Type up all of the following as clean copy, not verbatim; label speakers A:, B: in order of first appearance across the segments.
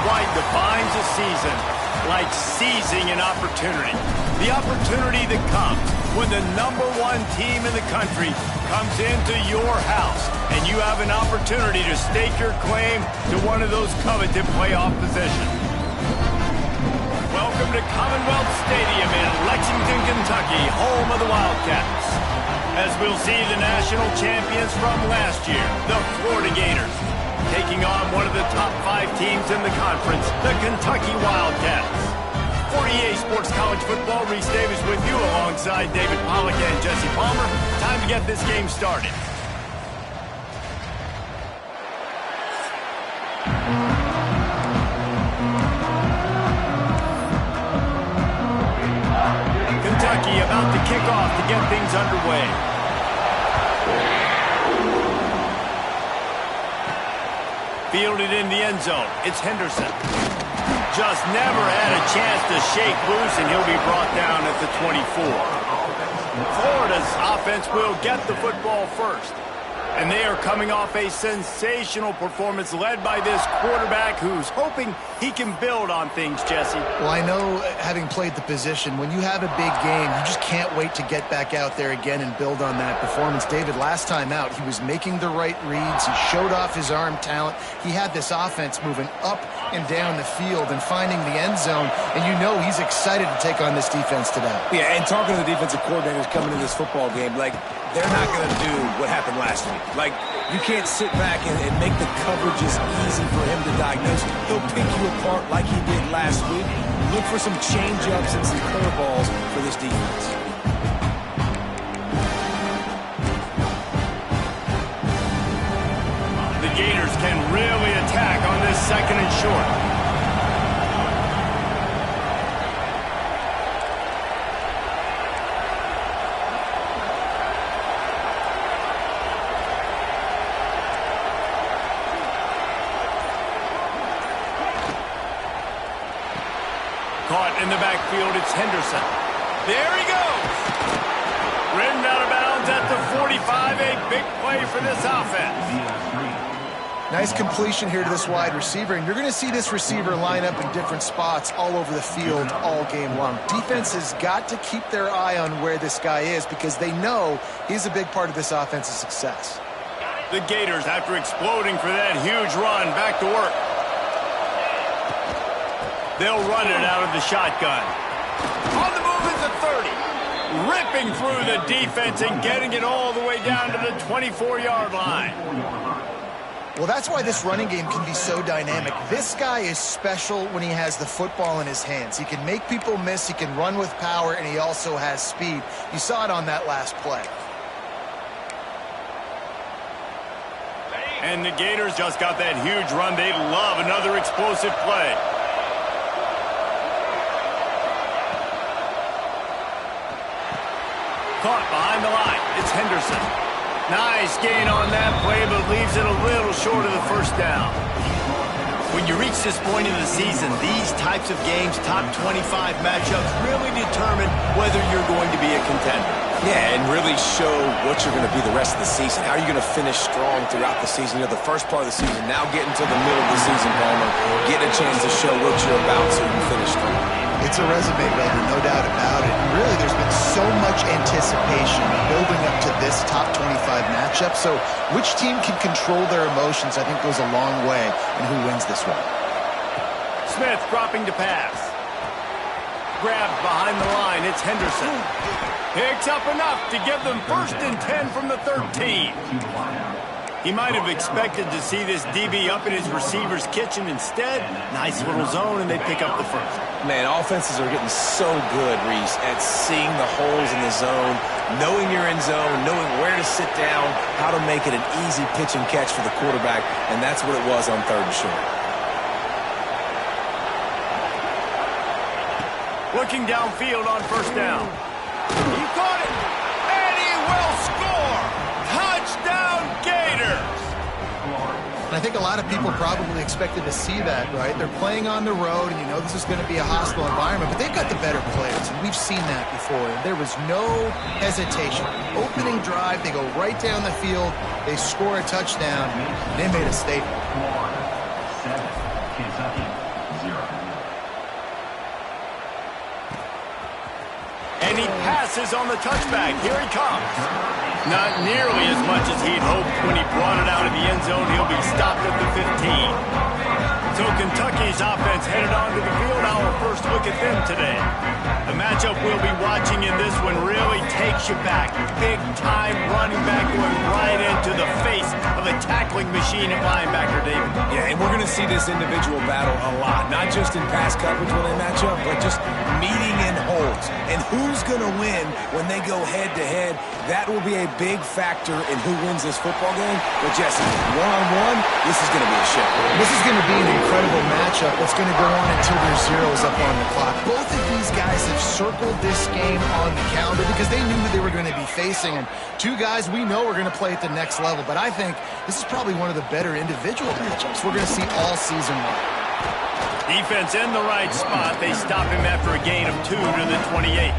A: quite defines a season, like seizing an opportunity. The opportunity that comes when the #1 team in the country comes into your house and you have an opportunity to stake your claim to one of those coveted playoff positions. Welcome to Commonwealth Stadium in Lexington, Kentucky, home of the Wildcats. As we'll see the national champions from last year, the Florida Gators, taking on one of the top 5 teams in the conference, the Kentucky Wildcats. For EA Sports College Football, Reese Davis with you alongside David Pollack and Jesse Palmer. Time to get this game started. Kentucky about to kick off to get things underway. Fielded in the end zone. It's Henderson. Just never had a chance to shake loose, and he'll be brought down at the 24. Florida's offense will get the football first. And they are coming off a sensational performance led by this quarterback who's hoping he can build on things, Jesse.
B: Well, I know, having played the position, when you have a big game, you just can't wait to get back out there again and build on that performance. David, last time out, he was making the right reads. He showed off his arm talent. He had this offense moving up and down the field and finding the end zone. And you know he's excited to take on this defense today.
C: Yeah, and talking to the defensive coordinators coming into this football game, like, they're not going to do what happened last week. Like, you can't sit back and make the coverages easy for him to diagnose. He'll pick you apart like he did last week. Look for some change-ups and some curveballs for this defense.
A: The Gators can really attack on this 2nd and short. Caught in the backfield, it's Henderson. There he goes. Ridden out of bounds at the 45, a big play for this offense.
B: Nice completion here to this wide receiver, and you're going to see this receiver line up in different spots all over the field all game long. Defense has got to keep their eye on where this guy is because they know he's a big part of this offense's success.
A: The Gators, after exploding for that huge run, back to work. They'll run it out of the shotgun. On the move is the 30. Ripping through the defense and getting it all the way down to the 24-yard line.
B: Well, that's why this running game can be so dynamic. This guy is special when he has the football in his hands. He can make people miss, he can run with power, and he also has speed. You saw it on that last play.
A: And the Gators just got that huge run. They love another explosive play. Caught behind the line. It's Henderson. Nice gain on that play, but leaves it a little short of the first down. When you reach this point in the season, these types of games, top 25 matchups, really determine whether you're going to be a contender.
C: Yeah, and really show what you're going to be the rest of the season. How are you going to finish strong throughout the season? You know, the first part of the season, now getting to the middle of the season, Palmer, getting a chance to show what you're about so you can finish strong.
B: It's a resume builder, no doubt about it. And really, there's been so much anticipation building up to this top 25 matchup. So which team can control their emotions, I think, goes a long way in who wins this one.
A: Smith dropping to pass. Grabbed behind the line. It's Henderson. Picks up enough to give them 1st and 10 from the 13. He might have expected to see this DB up in his receiver's kitchen. Instead, nice little zone, and they pick up the 1st.
C: Man, offenses are getting so good, Reese, at seeing the holes in the zone, knowing you're in zone, knowing where to sit down, how to make it an easy pitch and catch for the quarterback, and that's what it was on 3rd and short.
A: Looking downfield on 1st down. He caught it, and he will score! Touchdown, Gators!
B: And I think a lot of people probably expected to see that, right? They're playing on the road, and you know this is going to be a hostile environment, but they've got the better players, and we've seen that before. And there was no hesitation. Opening drive, they go right down the field, they score a touchdown, and they made a statement.
A: And he passes on the touchback. Here he comes. Not nearly as much as he'd hoped when he brought it out of the end zone. He'll be stopped at the 15. So Kentucky's offense headed onto the field. Our first look at them today. The matchup we'll be watching in this one really takes you back. Big-time running back going right into the face of a tackling machine at linebacker, David.
C: Yeah, and we're going to see this individual battle a lot. Not just in pass coverage when they match up, but just meeting in holds. And who's going to win when they go head-to-head, that will be a big factor in who wins this football game. But, Jesse, one-on-one, this is going to be a show.
B: This is going to be an incredible matchup that's going to go on until there's zeros up on the clock. Both of these guys have circled this game on the calendar because they knew who they were going to be facing. And two guys we know are going to play at the next level. But I think this is probably one of the better individual matchups we're going to see all season long.
A: Defense in the right spot. They stop him after a gain of 2 to the 28.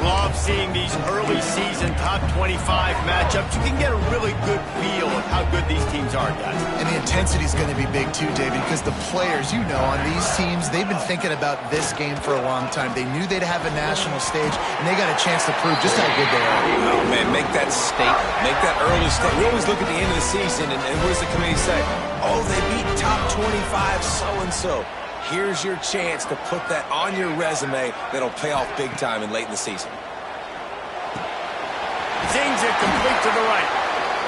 A: Love seeing these early season top 25 matchups. You can get a really good feel of how good these teams are, guys.
B: And the intensity is going to be big too, David, because the players, you know, on these teams, they've been thinking about this game for a long time. They knew they'd have a national stage, and they got a chance to prove just how good they are.
C: Oh, man, make that statement. Make that early statement. We always look at the end of the season, and what does the committee say? Oh, they beat top 25 so-and-so. Here's your chance to put that on your resume that'll pay off big time and late in the season.
A: Zings it complete to the right.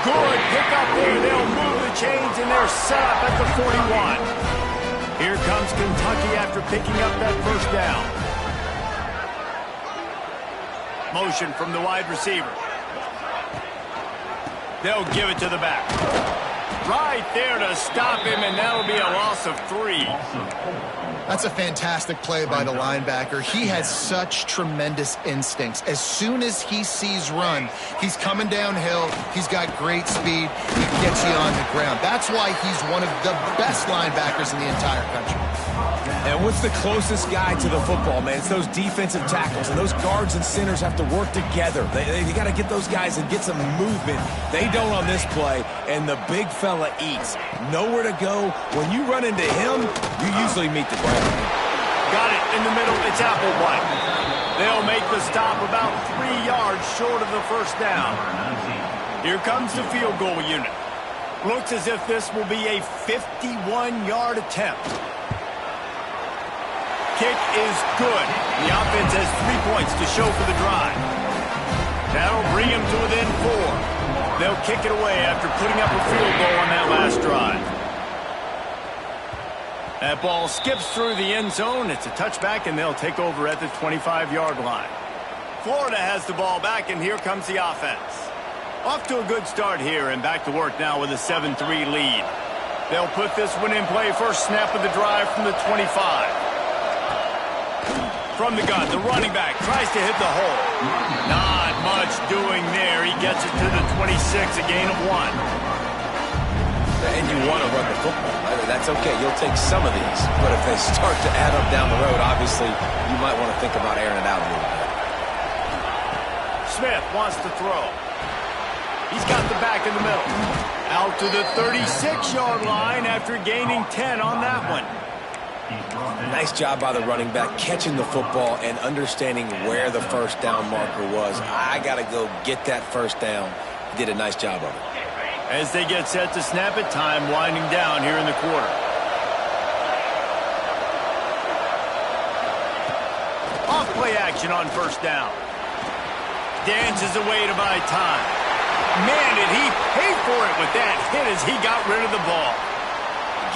A: Good pick up there. They'll move the chains, and they're set up at the 41. Here comes Kentucky after picking up that first down. Motion from the wide receiver. They'll give it to the back. Right there to stop him, and that'll be a loss of 3.
B: That's a fantastic play by the linebacker. He has such tremendous instincts. As soon as he sees run, he's coming downhill. He's got great speed. He gets you on the ground. That's why he's one of the best linebackers in the entire country.
C: And what's the closest guy to the football, man? It's those defensive tackles, and those guards and centers have to work together. They got to get those guys and get some movement. They don't on this play, and the big fella eats. Nowhere to go. When you run into him, you usually meet the ground.
A: Got it in the middle. It's Applewhite. They'll make the stop about 3 yards short of the first down. Here comes the field goal unit. Looks as if this will be a 51-yard attempt. Kick is good. The offense has 3 points to show for the drive. That'll bring him to within 4. They'll kick it away after putting up a field goal on that last drive. That ball skips through the end zone. It's a touchback, and they'll take over at the 25-yard line. Florida has the ball back, and here comes the offense. Off to a good start here, and back to work now with a 7-3 lead. They'll put this one in play. First snap of the drive from the 25. From the gun, the running back tries to hit the hole. Not much doing there. He gets it to the 26, a gain of 1.
C: And you want to run the football. That's okay. You'll take some of these. But if they start to add up down the road, obviously, you might want to think about airing it out a little bit.
A: Smith wants to throw. He's got the back in the middle. Out to the 36-yard line after gaining 10 on that one.
C: Nice job by the running back catching the football and understanding where the first down marker was. I got to go get that first down. He did a nice job of it.
A: As they get set to snap it, time winding down here in the quarter. Off play action on first down. Dances away to buy time. Man, did he pay for it with that hit as he got rid of the ball.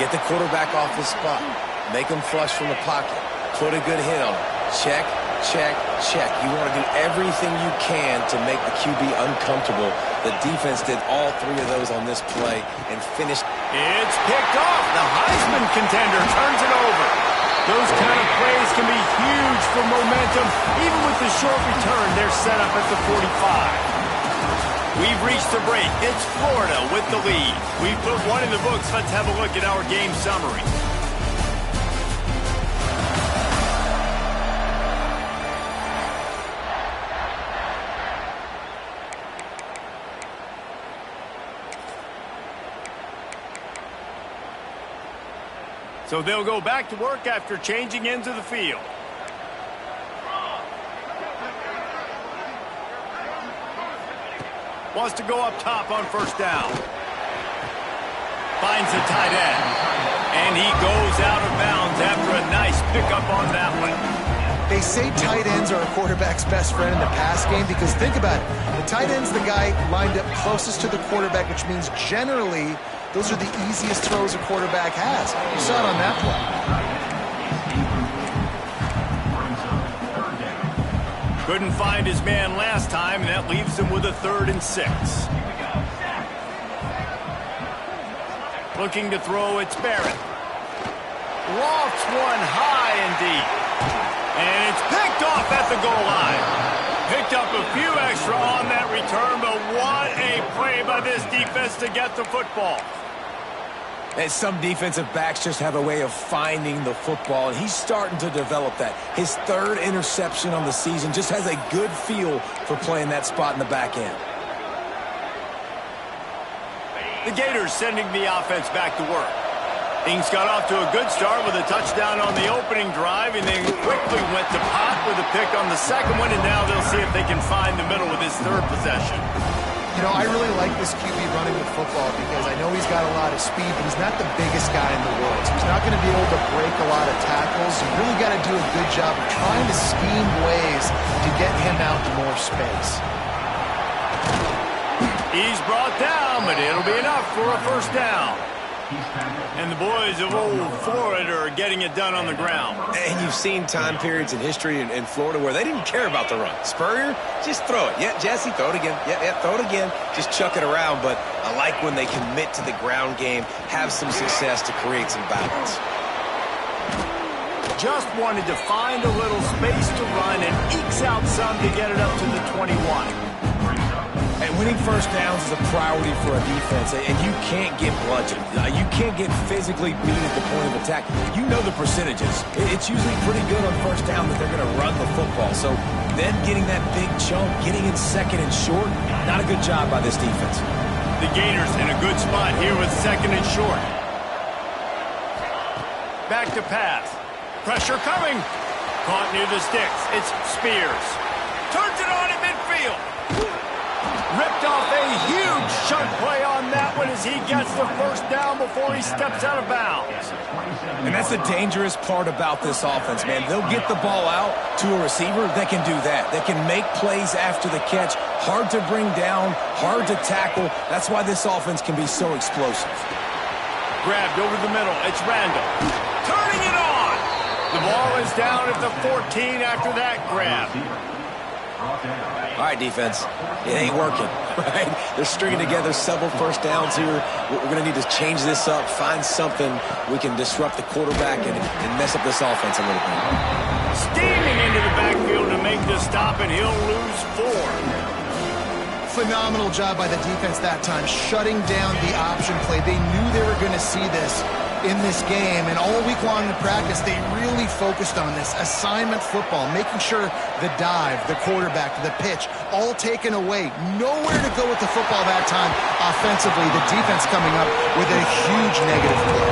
C: Get the quarterback off his spot. Make him flush from the pocket. Put a good hit on him. Check, check, check. You want to do everything you can to make the QB uncomfortable. The defense did all 3 of those on this play and finished.
A: It's picked off. The Heisman contender turns it over. Those kind of plays can be huge for momentum. Even with the short return, they're set up at the 45. We've reached the break. It's Florida with the lead. We've put one in the books. Let's have a look at our game summary. So they'll go back to work after changing into the field. Wants to go up top on first down. Finds the tight end. And he goes out of bounds after a nice pickup on that one.
B: They say tight ends are a quarterback's best friend in the pass game because think about it. The tight end's the guy lined up closest to the quarterback, which means generally those are the easiest throws a quarterback has. You saw it on that play.
A: Couldn't find his man last time, and that leaves him with a 3rd and 6. Looking to throw, it's Barrett. Lofts one high and deep. And it's picked off at the goal line. Picked up a few extra on that return, but what a play by this defense to get the football.
C: And some defensive backs just have a way of finding the football, and he's starting to develop that. His 3rd interception on the season, just has a good feel for playing that spot in the back end.
A: The Gators sending the offense back to work. Things got off to a good start with a touchdown on the opening drive, and then quickly went to pot with a pick on the second one, and now they'll see if they can find the middle with his 3rd possession.
B: You know, I really like this QB running with football because I know he's got a lot of speed, but he's not the biggest guy in the world. So he's not going to be able to break a lot of tackles. You really got to do a good job of trying to scheme ways to get him out in more space.
A: He's brought down, but it'll be enough for a 1st down. And the boys of Old Florida are getting it done on the ground.
C: And you've seen time periods in history in Florida where they didn't care about the run. Spurrier, just throw it. Yeah, Jesse, throw it again. Yeah, throw it again. Just chuck it around. But I like when they commit to the ground game, have some success to create some balance.
A: Just wanted to find a little space to run and ekes out some to get it up to the 21.
C: And winning 1st downs is a priority for a defense, and you can't get bludgeoned. You can't get physically beat at the point of attack. You know the percentages. It's usually pretty good on 1st down that they're going to run the football. So then getting that big chunk, getting in 2nd and short, not a good job by this defense.
A: The Gators in a good spot here with 2nd and short. Back to pass. Pressure coming. Caught near the sticks. It's Spears. Turns it on in midfield. Ripped off a huge chunk play on that one as he gets the 1st down before he steps out of bounds.
C: And that's the dangerous part about this offense, man. They'll get the ball out to a receiver. They can do that. They can make plays after the catch. Hard to bring down, hard to tackle. That's why this offense can be so explosive.
A: Grabbed over the middle. It's Randall. Turning it on. The ball is down at the 14 after that grab.
C: All right, defense, it ain't working, right? They're stringing together several 1st downs here. We're going to need to change this up, find something we can disrupt the quarterback and mess up this offense a little bit.
A: Steaming into the backfield to make the stop, and he'll lose 4.
B: Phenomenal job by the defense that time, shutting down the option play. They knew they were going to see this in this game, and all week long in practice, they really focused on this assignment football, making sure the dive, the quarterback, the pitch, all taken away. Nowhere to go with the football that time offensively. The defense coming up with a huge negative play.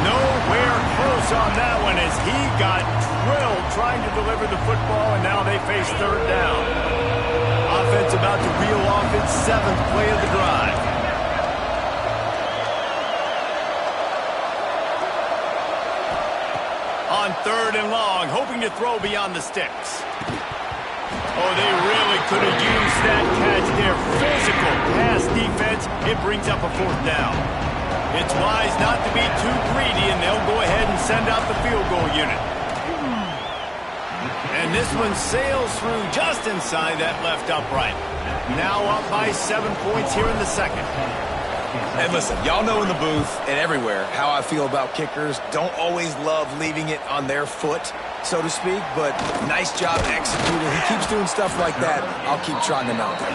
A: Nowhere close on that one as he got drilled trying to deliver the football, and now they face 3rd down. Offense about to reel off its 7th play of the drive. On 3rd and long, hoping to throw beyond the sticks. Oh, they really could have used that catch there. Physical pass defense. It brings up a 4th down. It's wise not to be too greedy, and they'll go ahead and send out the field goal unit. And this one sails through just inside that left upright. Now up by 7 points here in the 2nd.
C: And listen, y'all know in the booth and everywhere how I feel about kickers. Don't always love leaving it on their foot, so to speak, but nice job executing. He keeps doing stuff like that. I'll keep trotting him out there.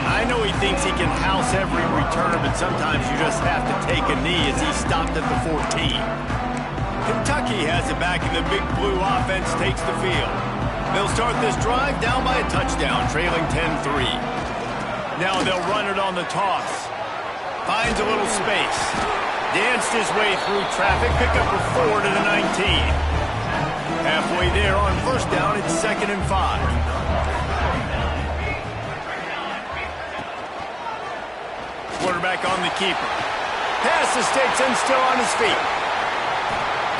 A: I know he thinks he can house every return, but sometimes you just have to take a knee as he stopped at the 14. Kentucky has it back, and the Big Blue offense takes the field. They'll start this drive down by a touchdown, trailing 10-3. Now they'll run it on the toss. Finds a little space. Danced his way through traffic. Pick up a 4 to the 19. Halfway there on 1st down, it's 2nd and 5. quarterback on the keeper. Pass escapes and still on his feet.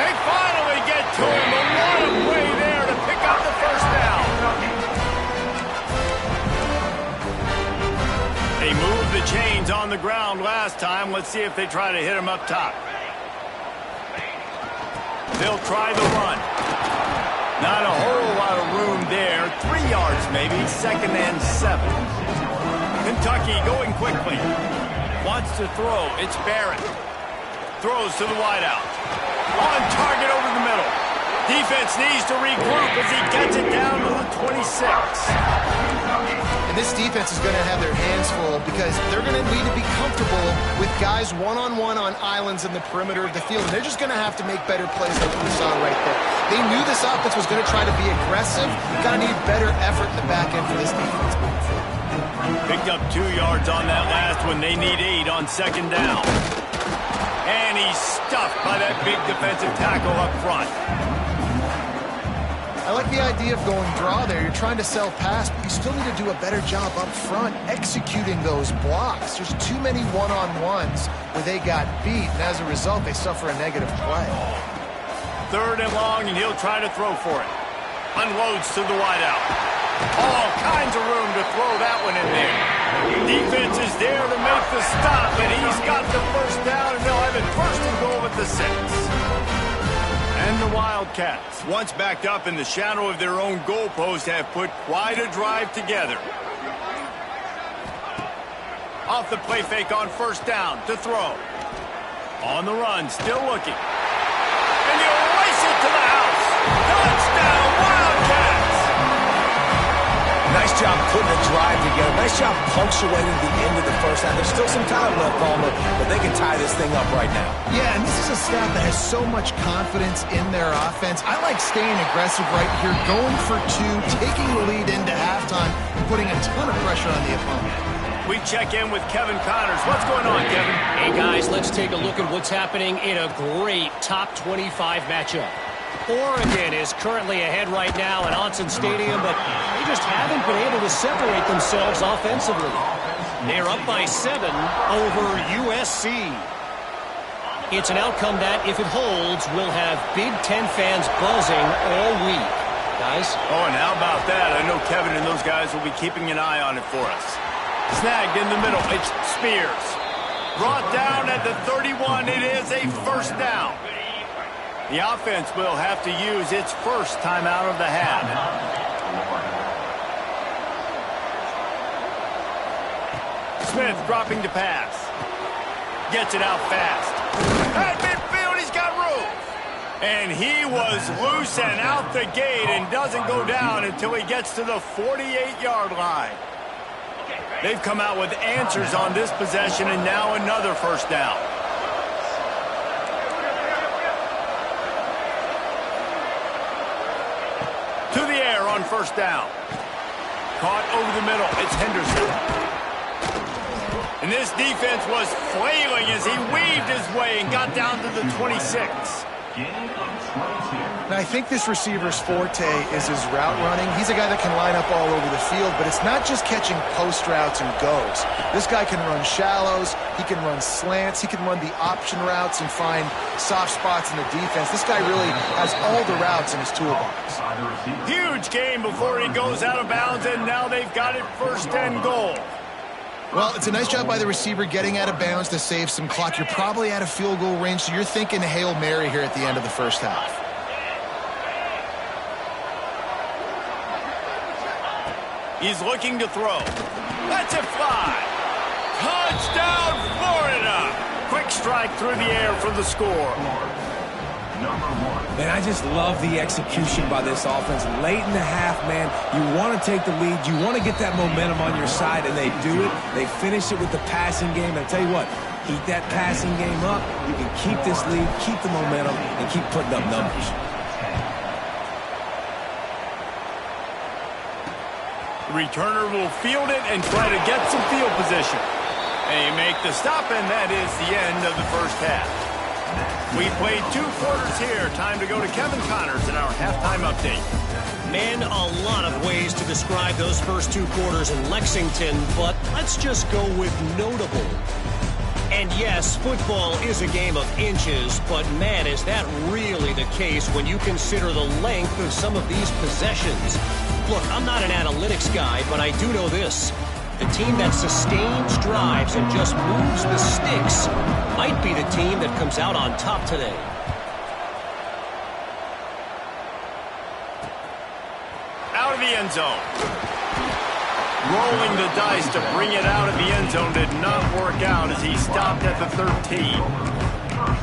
A: They finally get to him, but what a play there to pick up the first down. They moved the chains on the ground last time. Let's see if they try to hit him up top. They'll try the run. Not a whole lot of room there. 3 yards maybe, 2nd and 7. Kentucky going quickly. Wants to throw. It's Barrett. Throws to the wideout. On target over the middle. Defense needs to regroup as he gets it down to the 26.
B: And this defense is going to have their hands full because they're going to need to be comfortable with guys one-on-one on islands in the perimeter of the field. And they're just going to have to make better plays like we saw right there. They knew this offense was going to try to be aggressive. Got to need better effort in the back end for this defense.
A: Picked up 2 yards on that last one. They need 8 on 2nd down. And he's stuffed by that big defensive tackle up front.
B: I like the idea of going draw there. You're trying to sell pass, but you still need to do a better job up front executing those blocks. There's too many one-on-ones where they got beat, and as a result, they suffer a negative play.
A: 3rd and long, and he'll try to throw for it. Unloads to the wideout. All kinds of room to throw that one in there. Defense is there to make the stop, and he's got the first down, and they'll have it 1st and goal at the 6. And the Wildcats, once backed up in the shadow of their own goalpost, have put quite a drive together. Off the play fake on 1st down to throw. On the run, still looking. And he'll race it to the house. Touchdown, Wildcats!
C: Nice job putting a drive together. Nice job punctuating the end of the first half. There's still some time left, Palmer, but they can tie this thing up right now.
B: Yeah, and this is a staff that has so much confidence in their offense. I like staying aggressive right here, going for 2, taking the lead into halftime, and putting a ton of pressure on the opponent.
A: We check in with Kevin Connors. What's going on, Kevin?
D: Hey, guys, let's take a look at what's happening in a great top 25 matchup. Oregon is currently ahead right now at Autzen Stadium, but they just haven't been able to separate themselves offensively. They're up by 7 over USC. It's an outcome that, if it holds, will have Big Ten fans buzzing all week. Guys?
A: Oh, and how about that? I know Kevin and those guys will be keeping an eye on it for us. Snagged in the middle. It's Spears. Brought down at the 31. It is a 1st down. The offense will have to use its 1st timeout of the half. Smith dropping to pass. Gets it out fast. At midfield, he's got room. And he was loose and out the gate and doesn't go down until he gets to the 48-yard line. They've come out with answers on this possession, and now another 1st down. To the air on 1st down. Caught over the middle. It's Henderson. And this defense was flailing as he weaved his way and got down to the 26.
B: Now, I think this receiver's forte is his route running. He's a guy that can line up all over the field, but it's not just catching post routes and goes. This guy can run shallows, he can run slants, he can run the option routes and find soft spots in the defense. This guy really has all the routes in his toolbox.
A: Huge game before he goes out of bounds, and now they've got it 1st and goal.
B: Well, it's a nice job by the receiver getting out of bounds to save some clock. You're probably out of field goal range, so you're thinking Hail Mary here at the end of the 1st half.
A: He's looking to throw. Lets it fly. Touchdown, Florida! Quick strike through the air for the score.
C: Man, I just love the execution by this offense. Late in the half, man, you want to take the lead. You want to get that momentum on your side, and they do it. They finish it with the passing game. And I tell you what, keep that passing game up. You can keep this lead, keep the momentum, and keep putting up numbers.
A: The returner will field it and try to get some field position. They make the stop, and that is the end of the 1st half. We played 2 quarters here. Time to go to Kevin Connors in our halftime update.
D: Man, a lot of ways to describe those first 2 quarters in Lexington, but let's just go with notable. And yes, football is a game of inches, but man, is that really the case when you consider the length of some of these possessions. Look, I'm not an analytics guy, but I do know this. The team that sustains drives and just moves the sticks might be the team that comes out on top today.
A: Out of the end zone. Rolling the dice to bring it out of the end zone did not work out as he stopped at the 13.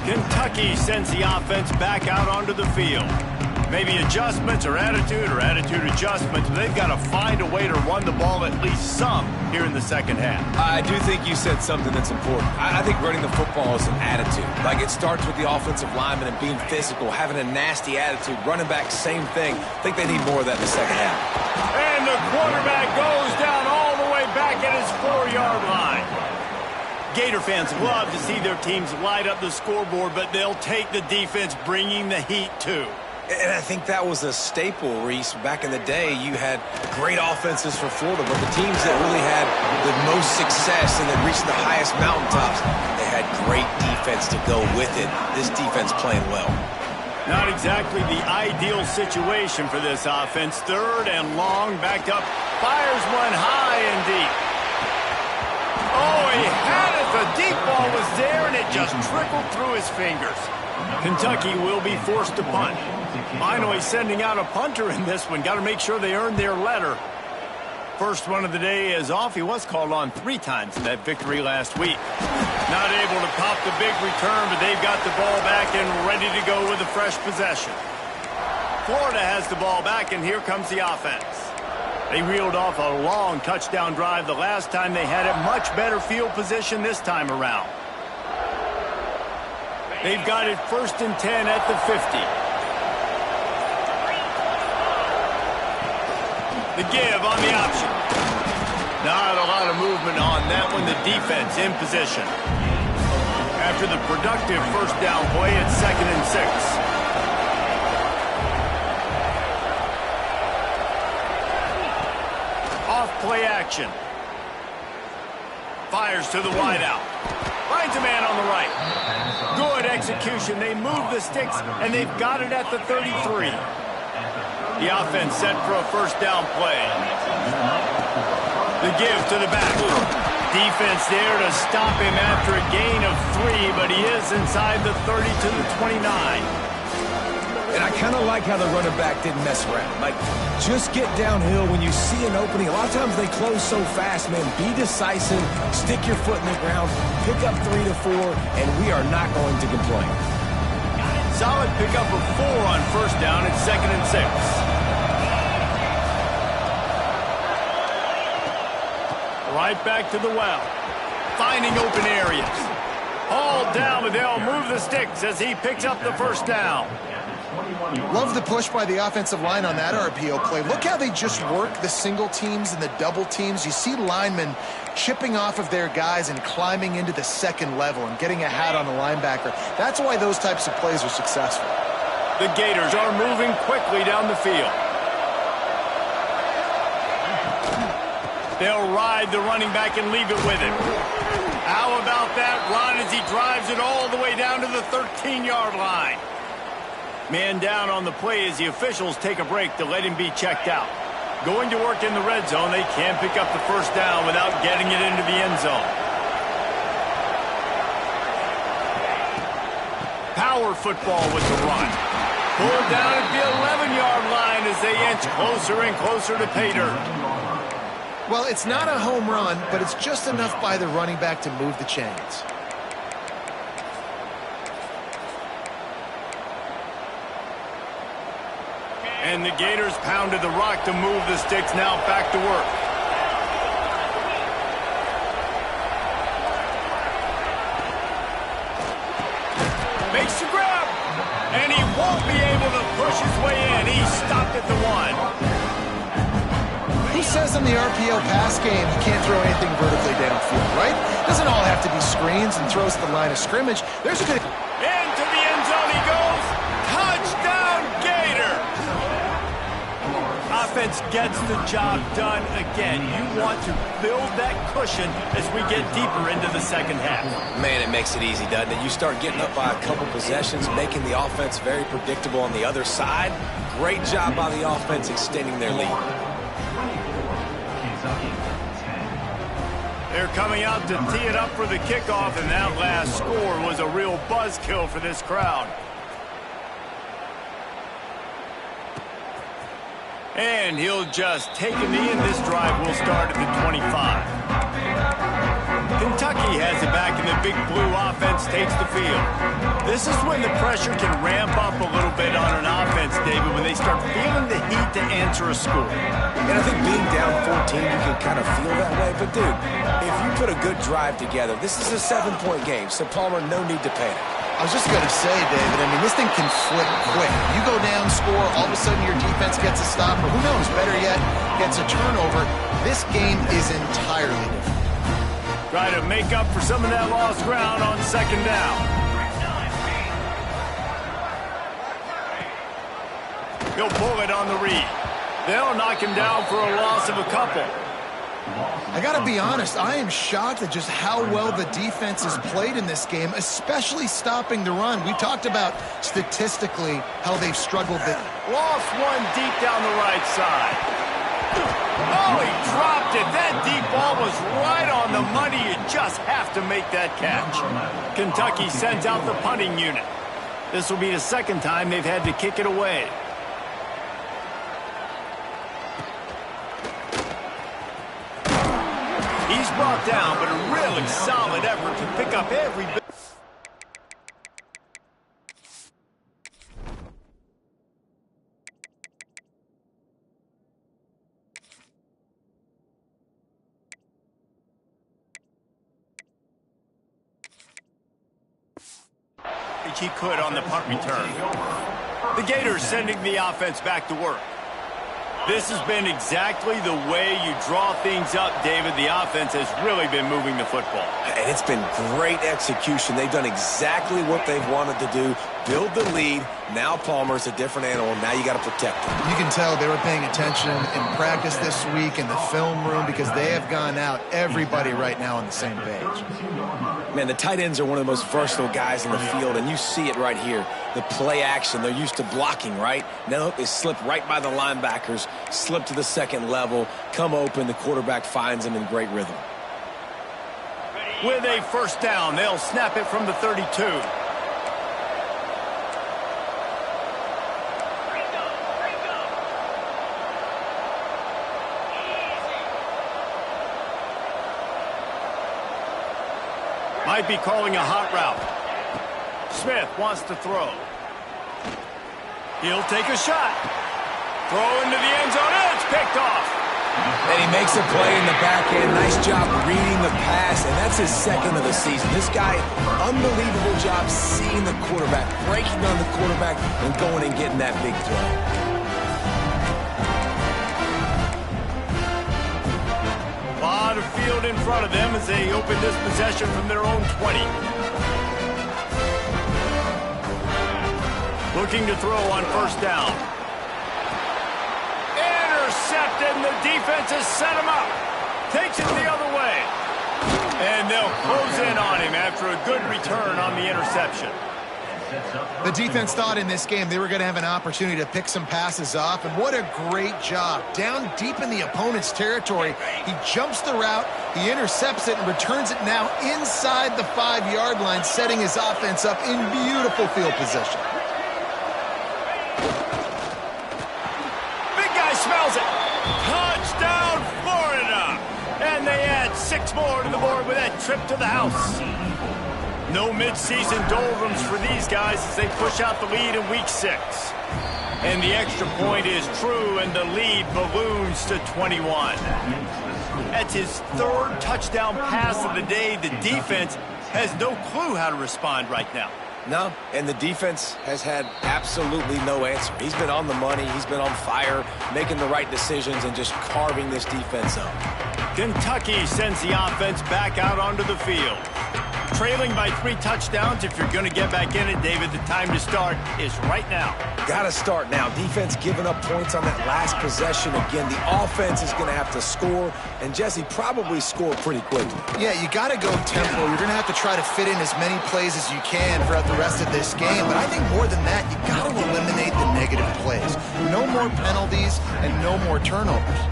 A: Kentucky sends the offense back out onto the field. Maybe adjustments or attitude adjustments. They've got to find a way to run the ball at least some here in the second half.
C: I do think you said something that's important. I think running the football is an attitude. Like, it starts with the offensive lineman and being physical, having a nasty attitude. Running back, same thing. I think they need more of that in the second half.
A: And the quarterback goes down all the way back at his 4-yard line. Gator fans love to see their teams light up the scoreboard, but they'll take the defense bringing the heat too.
C: And I think that was a staple, Reese. Back in the day, you had great offenses for Florida, but the teams that really had the most success and that reached the highest mountaintops, they had great defense to go with it. This defense playing well.
A: Not exactly the ideal situation for this offense. 3rd and long, backed up, fires one high and deep. Oh, he had it. The deep ball was there, and it just trickled through his fingers. Kentucky will be forced to punt. Finally sending out a punter in this one. Got to make sure they earn their letter. First one of the day is off. He was called on 3 times in that victory last week. Not able to pop the big return, but they've got the ball back and ready to go with a fresh possession. Florida has the ball back, and here comes the offense. They reeled off a long touchdown drive the last time they had it. Much better field position this time around. They've got it 1st and 10 at the 50. The give on the option. Not a lot of movement on that one. The defense in position. After the productive first down play, it's 2nd and 6. Off play action. Fires to the wideout. Finds a man on the right. Good execution. They move the sticks, and they've got it at the 33. The offense set for a first down play. The give to the back. Defense there to stop him after a gain of 3, but he is inside the 30 to the 29.
C: And I kind of like how the running back didn't mess around. Like, just get downhill when you see an opening. A lot of times they close so fast, man. Be decisive, stick your foot in the ground, pick up 3 to 4, and we are not going to complain.
A: Solid pickup of 4 on first down. It's 2nd and 6. Right back to the well. Finding open areas. Hauled down, but they'll move the sticks as he picks up the first down.
B: Love the push by the offensive line on that RPO play. Look how they just work the single teams and the double teams. You see linemen chipping off of their guys and climbing into the second level and getting a hat on the linebacker. That's why those types of plays are successful.
A: The Gators are moving quickly down the field. They'll ride the running back and leave it with him. How about that run as he drives it all the way down to the 13-yard line? Man down on the play as the officials take a break to let him be checked out. Going to work in the red zone. They can't pick up the first down without getting it into the end zone. Power football with the run. Pulled down at the 11-yard line as they inch closer and closer to pay dirt.
B: Well, it's not a home run, but it's just enough by the running back to move the chains.
A: And the Gators pounded the rock to move the sticks. Now back to work. Makes the grab. And he won't be able to push his way in. He stopped at the 1.
B: Who says in the RPO pass game you can't throw anything vertically downfield, right? Doesn't all have to be screens and throws to the line of scrimmage. There's a good...
A: Into the end zone he goes. Touchdown, Gators. Offense defense gets the job done again. You want to build that cushion as we get deeper into the second half.
C: Man, it makes it easy, doesn't it? You start getting up by a couple possessions, making the offense very predictable on the other side. Great job by the offense extending their lead.
A: They're coming out to tee it up for the kickoff, and that last score was a real buzzkill for this crowd. And he'll just take a knee, and this drive will start at the 25. Kentucky has it back, and the big blue offense takes the field. This is when the pressure can ramp up a little bit on an offense, David, when they start feeling the heat to answer a score.
C: And I think being down 14, you can kind of feel that way. But, dude, if you put a good drive together, this is a 7-point game, so Palmer, no need to panic.
B: I was just going to say, David, I mean, this thing can flip quick. You go down, score, all of a sudden your defense gets a stop, or who knows, better yet, gets a turnover. This game is entirely different.
A: Try to make up for some of that lost ground on second down. He'll pull it on the read. They'll knock him down for a loss of a couple.
B: I got to be honest, I am shocked at just how well the defense has played in this game, especially stopping the run. We talked about statistically how they've struggled.
A: Lost one deep down the right side. Oh, he dropped it. That deep ball was right on the money. You just have to make that catch. Kentucky sends out the punting unit. This will be the second time they've had to kick it away. He's brought down, but a really solid effort to pick up every bit. He could on the punt return. The Gators sending the offense back to work. This has been exactly the way you draw things up, David. The offense has really been moving the football.
C: And it's been great execution. They've done exactly what they've wanted to do. Build the lead. Now Palmer's a different animal. Now you got to protect him.
B: You can tell they were paying attention in practice this week in the film room because they have gone out, everybody right now on the same page.
C: Man, the tight ends are one of the most versatile guys in the field, and you see it right here. The play action, they're used to blocking, right? Now they slip right by the linebackers, slip to the second level, come open, the quarterback finds them in great rhythm.
A: With a first down, they'll snap it from the 32. Might be calling a hot route. Smith wants to throw. He'll take a shot. Throw into the end zone. It's picked off.
C: And he makes a play in the back end. Nice job reading the pass, and that's his second of the season. This guy, unbelievable job seeing the quarterback, breaking on the quarterback, and going and getting that big play.
A: A lot of field in front of them as they open this possession from their own 20. Looking to throw on first down. Intercepted, and the defense has set him up. Takes it the other way. And they'll close in on him after a good return on the interception.
B: The defense thought in this game they were going to have an opportunity to pick some passes off, and what a great job. Down deep in the opponent's territory, he jumps the route, he intercepts it, and returns it now inside the 5-yard line, setting his offense up in beautiful field position.
A: Big guy smells it. Touchdown, Florida! And they add 6 more to the board with that trip to the house. No midseason doldrums for these guys as they push out the lead in Week 6. And the extra point is true, and the lead balloons to 21. That's his 3rd touchdown pass of the day. The defense has no clue how to respond right now.
C: No, and the defense has had absolutely no answer. He's been on the money. He's been on fire, making the right decisions and just carving this defense up.
A: Kentucky sends the offense back out onto the field. Trailing by 3 touchdowns. If you're going to get back in it, David, the time to start is right now.
C: Got to start now. Defense giving up points on that last possession. Again, the offense is going to have to score, and Jesse probably score pretty quickly.
B: Yeah, you got to go tempo. You're going to have to try to fit in as many plays as you can throughout the rest of this game. But I think more than that, you got to eliminate the negative plays. No more penalties and no more turnovers.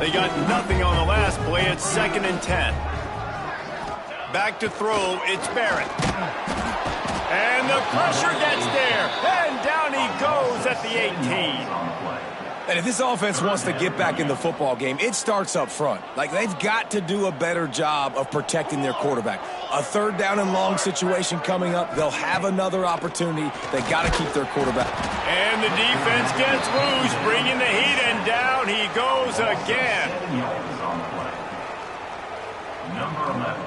A: They got nothing on the last play. It's 2nd and 10. Back to throw, it's Barrett. And the pressure gets there. And down he goes at the 18.
C: And if this offense wants to get back in the football game, it starts up front. Like, they've got to do a better job of protecting their quarterback. A 3rd down and long situation coming up. They'll have another opportunity. They got to keep their quarterback.
A: And the defense gets loose, bringing the heat, and down he goes again.
E: Number 11.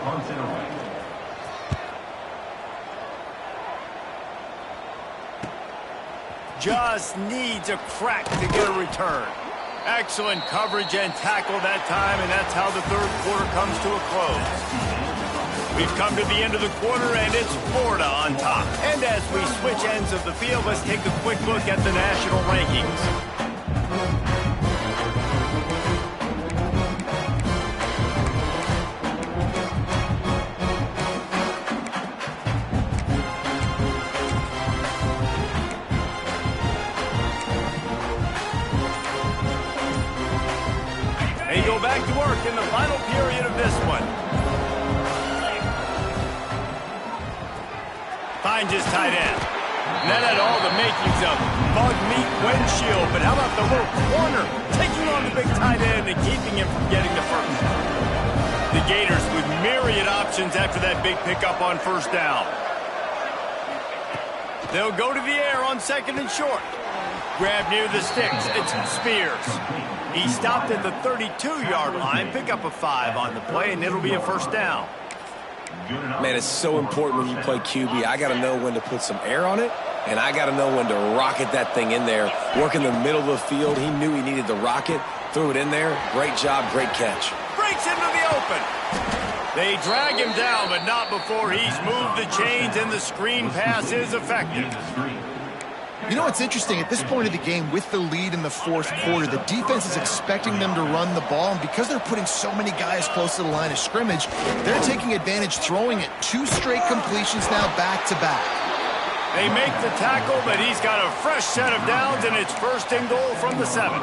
E: Punts it away.
A: Just needs a crack to get a return. Excellent coverage and tackle that time, and that's how the 3rd quarter comes to a close. We've come to the end of the quarter, and it's Florida on top. And as we switch ends of the field, let's take a quick look at the national rankings. They go back to work in the final period of this one. Finds his tight end. And that had all the makings of bug meat windshield. But how about the little corner taking on the big tight end and keeping him from getting the first? The Gators with myriad options after that big pickup on 1st down. They'll go to the air on 2nd and short. Grab near the sticks. It's Spears. He stopped at the 32-yard line. Pick up a 5 on the play, and it'll be a 1st down.
C: Man, it's so important when you play QB. I got to know when to put some air on it, and I got to know when to rocket that thing in there. Work in the middle of the field. He knew he needed the rocket. Threw it in there. Great job, great catch.
A: Breaks into the open. They drag him down, but not before he's moved the chains, and the screen pass is effective.
B: You know what's interesting? At this point of the game, with the lead in the 4th quarter, the defense is expecting them to run the ball, and because they're putting so many guys close to the line of scrimmage, they're taking advantage, throwing it 2 straight completions now back-to-back.
A: They make the tackle, but he's got a fresh set of downs, and it's 1st and goal from the 7.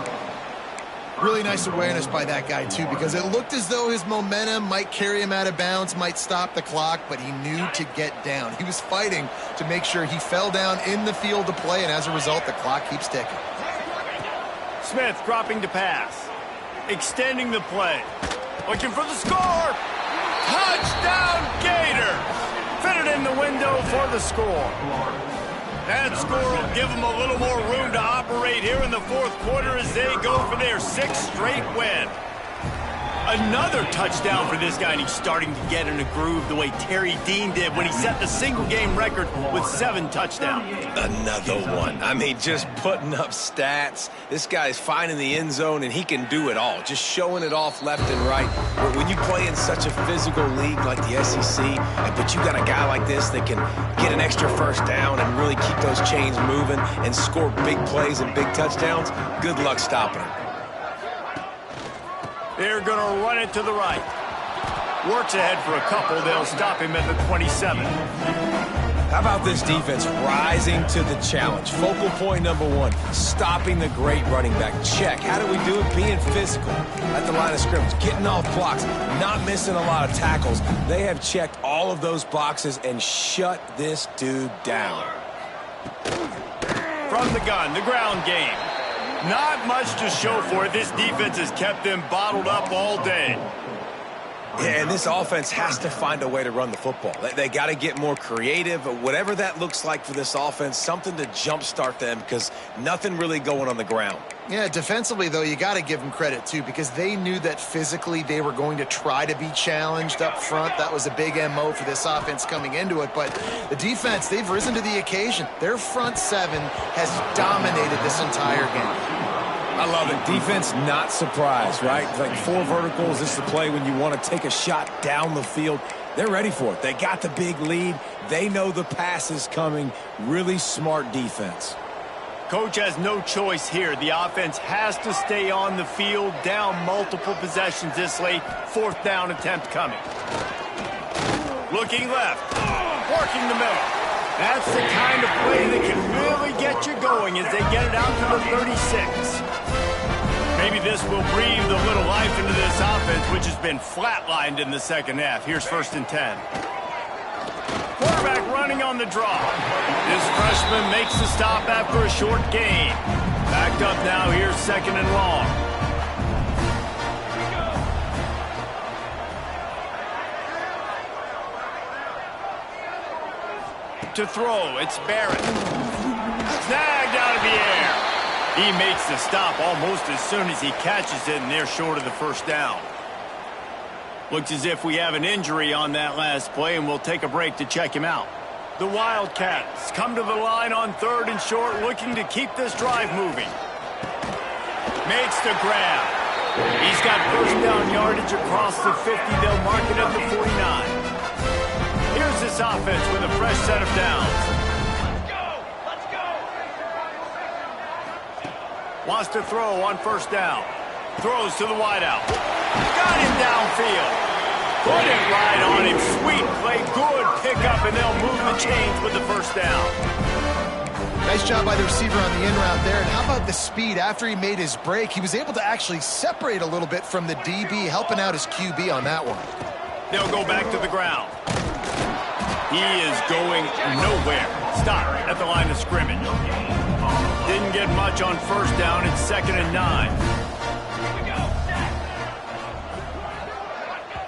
B: Really nice awareness by that guy, too, because it looked as though his momentum might carry him out of bounds, might stop the clock, but he knew to get down. He was fighting to make sure he fell down in the field to play, and as a result, the clock keeps ticking.
A: Smith dropping to pass. Extending the play. Looking for the score. Touchdown, Gators! Fitted in the window for the score. That score will give them a little more room to operate here in the 4th quarter as they go for their 6th straight win. Another touchdown for this guy, and he's starting to get in a groove the way Terry Dean did when he set the single-game record with 7 touchdowns.
C: Another one. I mean, just putting up stats. This guy's finding the end zone, and he can do it all. Just showing it off left and right. When you play in such a physical league like the SEC, but you got a guy like this that can get an extra 1st down and really keep those chains moving and score big plays and big touchdowns, good luck stopping him.
A: They're going to run it to the right. Works ahead for a couple. They'll stop him at the 27.
C: How about this defense rising to the challenge? Focal point number 1, stopping the great running back. Check. How do we do it? Being physical at the line of scrimmage, getting off blocks, not missing a lot of tackles. They have checked all of those boxes and shut this dude down.
A: From the gun, the ground game. Not much to show for it. This defense has kept them bottled up all day.
C: Yeah, and this offense has to find a way to run the football. They got to get more creative, whatever that looks like for this offense, something to jumpstart them because nothing really going on the ground.
B: Yeah, defensively, though, you got to give them credit, too, because they knew that physically they were going to try to be challenged up front. That was a big MO for this offense coming into it. But the defense, they've risen to the occasion. Their front 7 has dominated this entire game.
C: I love it. Defense not surprised, right? Like 4 verticals. This is the play when you want to take a shot down the field. They're ready for it. They got the big lead. They know the pass is coming. Really smart defense.
A: Coach has no choice here. The offense has to stay on the field, down multiple possessions this late. 4th down attempt coming. Looking left, working the middle. That's the kind of play that can really get you going as they get it out to the 36. Maybe this will breathe a little life into this offense, which has been flatlined in the second half. Here's 1st and 10. Quarterback running on the draw. This freshman makes the stop after a short gain. Backed up now, here's 2nd and long. To throw, it's Barrett. Snagged out of the air. He makes the stop almost as soon as he catches it, and they're short of the 1st down. Looks as if we have an injury on that last play, and we'll take a break to check him out. The Wildcats come to the line on 3rd and short, looking to keep this drive moving. Makes the grab. He's got 1st down yardage across the 50. They'll mark it at the 49. Here's this offense with a fresh set of downs. Let's go! Wants to throw on 1st down. Throws to the wideout. Got him downfield. Put it right on him. Sweet play. Good pickup, and they'll move the chains with the 1st down.
B: Nice job by the receiver on the in route there. And how about the speed? After he made his break, he was able to actually separate a little bit from the DB, helping out his QB on that one.
A: They'll go back to the ground. He is going nowhere. Stop at the line of scrimmage. Didn't get much on 1st down. It's 2nd and 9.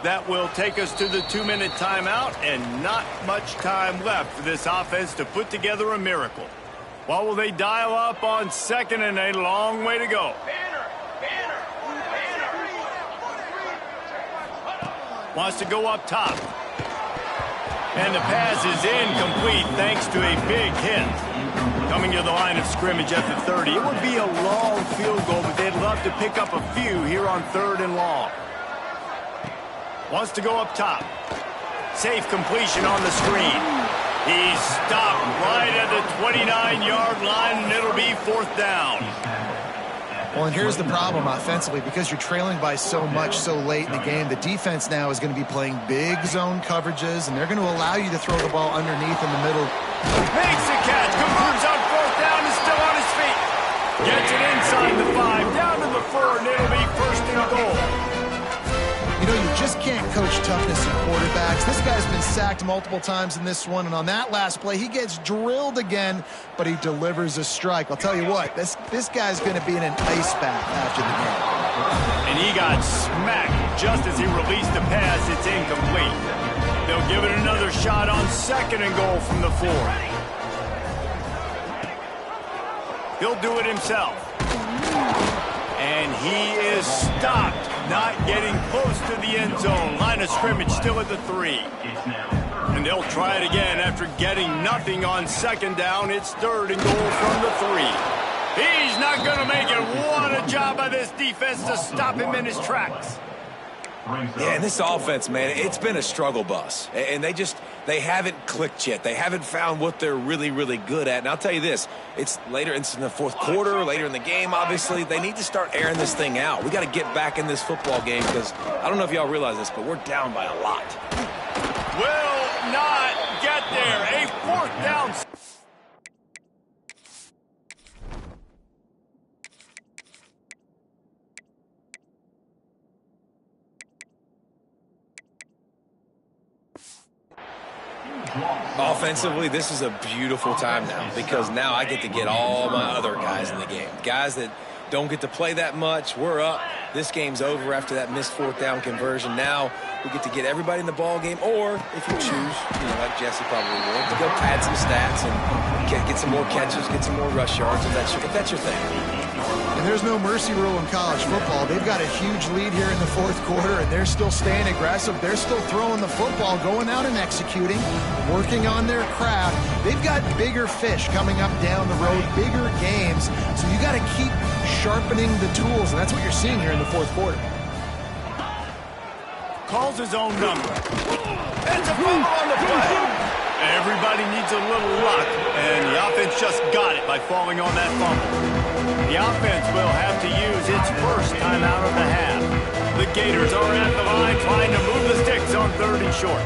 A: That will take us to the 2-minute timeout, and not much time left for this offense to put together a miracle. What will they dial up on 2nd and a long way to go? Wants to go up top. And the pass is incomplete thanks to a big hit. Coming to the line of scrimmage at the 30. It would be a long field goal, but they'd love to pick up a few here on 3rd and long. Wants to go up top. Safe completion on the screen. He's stopped right at the 29-yard line, and it'll be 4th down.
B: Well, and here's the problem offensively. Because you're trailing by so much so late in the game, the defense now is going to be playing big zone coverages, and they're going to allow you to throw the ball underneath in the middle.
A: Makes the catch. Concludes on 4th down and still on his feet. Gets it inside the 5, down to the 4, and it'll be 1st and goal.
B: You know, you just can't coach toughness in quarterbacks. This guy's been sacked multiple times in this one, and on that last play, he gets drilled again, but he delivers a strike. I'll tell you what, this guy's going to be in an ice bath after the game.
A: And he got smacked just as he released the pass. It's incomplete. They'll give it another shot on 2nd and goal from the 4. He'll do it himself. And he is stopped. Not getting close to the end zone. Line of scrimmage still at the 3. And they'll try it again after getting nothing on 2nd down. It's 3rd and goal from the 3. He's not going to make it. What a job by this defense to stop him in his tracks.
C: Yeah, and this offense, man, it's been a struggle bus. And they haven't clicked yet. They haven't found what they're really, really good at. And I'll tell you this, it's in the 4th quarter, later in the game, obviously. They need to start airing this thing out. We got to get back in this football game because I don't know if y'all realize this, but we're down by a lot.
A: Will not get there. A 4th down.
C: Offensively, this is a beautiful time now because now I get to get all my other guys in the game. Guys that don't get to play that much. We're up. This game's over after that missed 4th down conversion. Now we get to get everybody in the ball game, or if you choose, like Jesse probably will, to go pad some stats and get some more catches, get some more rush yards if that's your thing.
B: And there's no mercy rule in college football. They've got a huge lead here in the 4th quarter, and they're still staying aggressive. They're still throwing the football, going out and executing, working on their craft. They've got bigger fish coming up down the road, bigger games. So you got to keep sharpening the tools, and that's what you're seeing here in the 4th quarter.
A: calls his own number. It's a fumble on the play. Everybody needs a little luck, and the offense just got it by falling on that fumble. The offense will have to use its first timeout of the half. The Gators are at the line trying to move the sticks on 3rd and short.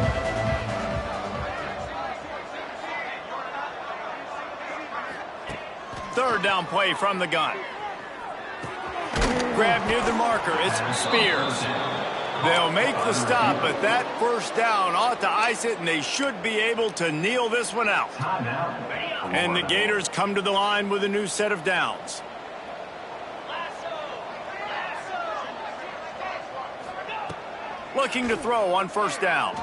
A: Third down play from the gun. Grab near the marker. It's Spears. They'll make the stop, but that first down ought to ice it, and they should be able to kneel this one out. And the Gators come to the line with a new set of downs. Looking to throw on 1st down.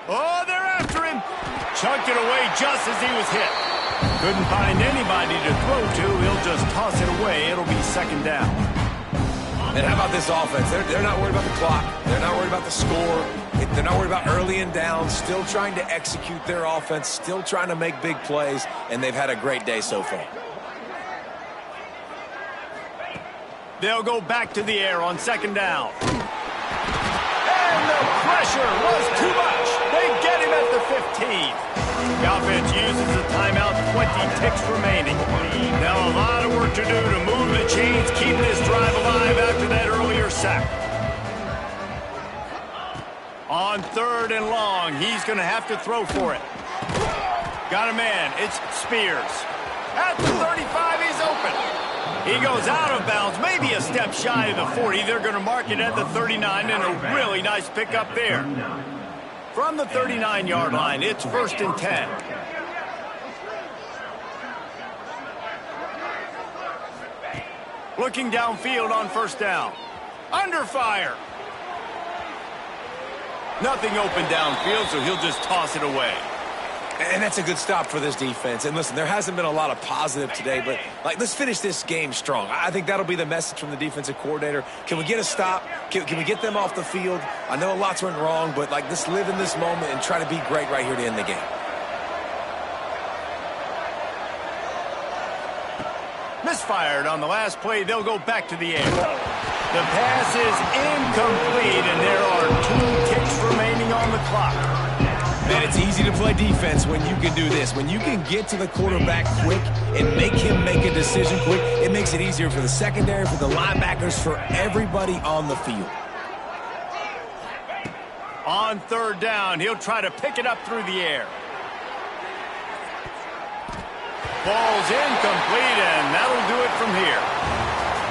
A: Oh, they're after him. Chucked it away just as he was hit. Couldn't find anybody to throw to. He'll just toss it away. It'll be 2nd down.
C: And how about this offense? They're not worried about the clock. They're not worried about the score. They're not worried about early and down. Still trying to execute their offense. Still trying to make big plays. And they've had a great day so far.
A: They'll go back to the air on 2nd down. And the pressure was too much. They get him at the 15. The offense uses a timeout, 20 ticks remaining. Now a lot of work to do to move the chains, keep this drive alive after that earlier sack. On 3rd and long, he's going to have to throw for it. Got a man. It's Spears. At the 35, he's open. He goes out of bounds, maybe a step shy of the 40. They're going to mark it at the 39, and a really nice pickup there. From the 39-yard line, it's 1st and 10. Looking downfield on 1st down. Under fire. Nothing open downfield, so he'll just toss it away.
C: And that's a good stop for this defense. And listen, there hasn't been a lot of positive today, but let's finish this game strong. I think that'll be the message from the defensive coordinator. Can we get a stop? Can we get them off the field? I know lots went wrong, but let's live in this moment and try to be great right here to end the game.
A: Misfired on the last play. They'll go back to the air. The pass is incomplete, and there are 2 ticks remaining on the clock.
C: Man, it's easy to play defense when you can do this. When you can get to the quarterback quick and make him make a decision quick, it makes it easier for the secondary, for the linebackers, for everybody on the field.
A: On 3rd down, he'll try to pick it up through the air. Ball's incomplete, and that'll do it from here.